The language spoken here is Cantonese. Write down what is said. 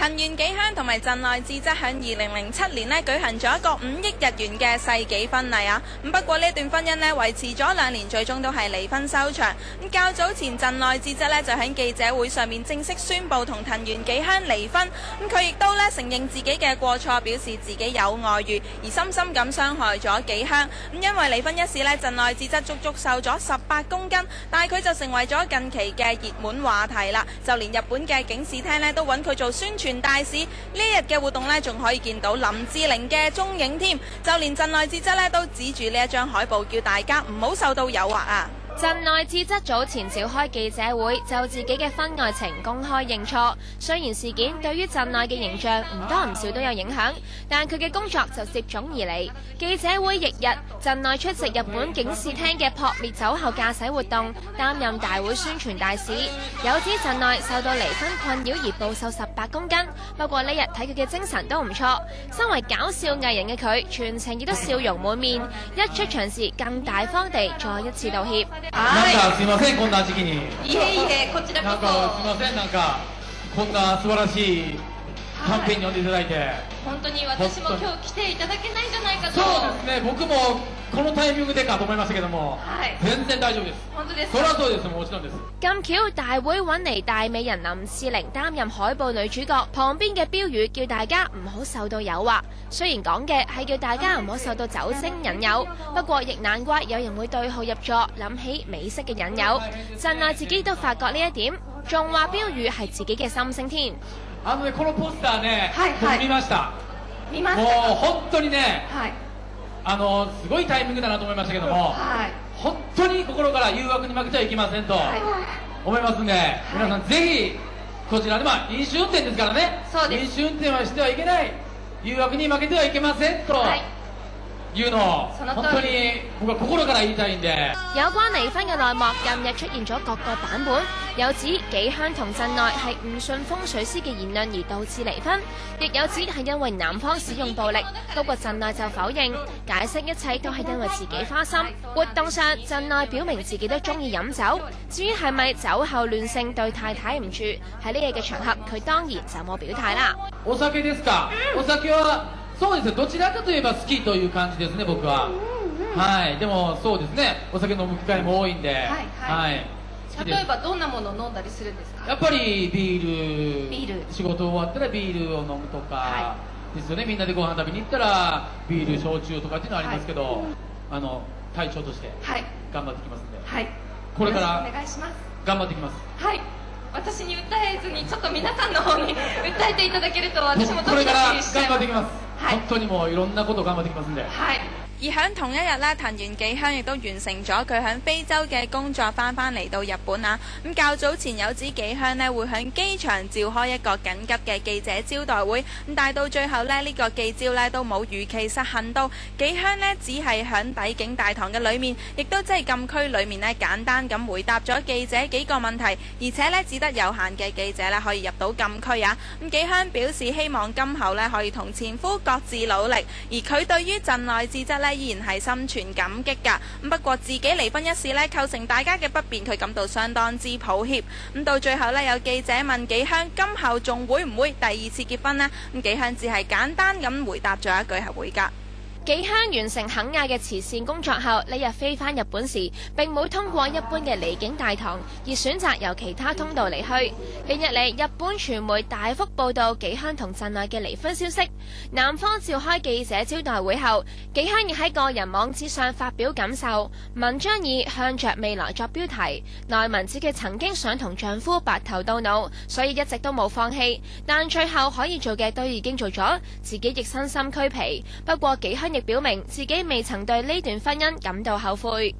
藤原紀香同埋陣內智則喺2007年咧舉行咗一個5億日元嘅世紀婚禮啊！咁不過呢段婚姻咧維持咗2年，最終都係離婚收場。咁較早前陣內智則咧就喺記者會上面正式宣布同藤原紀香離婚。咁佢亦都咧承認自己嘅過錯，表示自己有外遇，而深深咁傷害咗紀香。咁因為離婚一事咧，陣內智則足足瘦咗18公斤，但係佢就成為咗近期嘅熱門話題啦。就連日本嘅警視廳咧都揾佢做宣傳大使。呢日嘅活動咧仲可以見到林志玲嘅蹤影添，就連陣內智則咧都指住呢一張海報，叫大家唔好受到誘惑啊！陣內智則早前召開記者會，就自己嘅婚外情公開認錯。雖然事件對於陣內嘅形象唔多唔少都有影響，但佢嘅工作就接踵而嚟。記者會翌日，陣內出席日本警視廳嘅撲滅酒後駕駛活動，擔任大會宣傳大使。有指陣內受到離婚困擾而暴瘦18公斤，不過呢日睇佢嘅精神都唔錯。身為搞笑藝人嘅佢，全程亦都笑容滿面，一出場時更大方地再一次道歉。なんかすみません、こんな時期に。いえいえ、こちらこそ。なんかすみません、なんかこんな素晴らしいキャンペーンに呼んでいただいて。本当に私も今日来ていただけないんじゃないかと。そうですね、僕もこのタイミングでかと思いましたけども、全然大丈夫です。本當です。そりゃそうです、もちろんです。咁巧，大會揾嚟大美人林志玲擔任海報女主角，旁邊嘅標語叫大家唔好受到誘惑。雖然講嘅係叫大家唔好受到酒精引誘，不過亦難怪有人會對號入座，諗起美式嘅引誘。陣內自己都發覺呢一點，仲話標語係自己嘅心聲添。このポスターね、僕見ました。見ました。もう本当にね、すごいタイミングだなと思いましたけども、本当に心から誘惑に負けてはいけませんと思いますんで、皆さんぜひこちらで飲酒運転ですからね、飲酒運転はしてはいけない、誘惑に負けてはいけませんというのを本當に僕は心から言いたいんで。有關離婚嘅內幕近日出現咗各個版本，有指紀香同陣內係唔信風水師嘅言論而導致離婚，亦有指係因為男方使用暴力，不過陣內就否認，解釋一切都係因為自己花心。活動上，陣內表明自己都中意飲酒，至於係咪酒後亂性對太太唔住，喺呢日嘅場合佢當然就冇表態啦。お酒ですか？お酒はそうですね、どちらかといえば好きという感じですね、僕は。はい、でもそうですね、お酒飲む機会も多いんで、はい。例えばどんなものを飲んだりするんですか？やっぱりビール、仕事終わったらビールを飲むとかですよね。みんなでご飯食べに行ったらビール、焼酎とかっていうのはありますけど、隊長として頑張ってきますんで、これからお願いします。頑張ってきます。はい。私に訴えずにちょっと皆さんの方に訴えていただけると私もドキドキしちゃいます。これから頑張ってきます。本當にもういろんなこと頑張ってきますんで。而喺同一日咧，藤原紀香亦都完成咗佢喺非洲嘅工作，翻嚟到日本啊！咁較早前有指紀香咧會喺機場召開一個緊急嘅記者招待會，咁但係到最後咧呢個記招咧都冇如期實行到，紀香咧只係喺抵境大堂嘅裏面，亦都即係禁區裏面咧簡單咁回答咗記者幾個問題，而且咧只得有限嘅記者咧可以入到禁區啊！咁紀香表示希望今後咧可以同前夫各自努力，而佢對於陣內智則依然係心存感激㗎。不過自己離婚一事呢，構成大家嘅不便，佢感到相當之抱歉。到最後呢，有記者問紀香今後仲會唔會第二次結婚呢？紀香只係簡單咁回答咗一句係會㗎。紀香完成肯亞嘅慈善工作後，呢日飛返日本時並冇通過一般嘅離境大堂，而選擇由其他通道離去。連日嚟，日本傳媒大幅報導紀香同陣內嘅離婚消息。男方召開記者招待會後，紀香亦喺個人網址上發表感受，文章以向着未來作標題。內文指佢曾經想同丈夫白頭到老，所以一直都冇放棄，但最後可以做嘅都已經做咗，自己亦身心俱疲。不過紀香亦表明自己未曾對呢段婚姻感到後悔。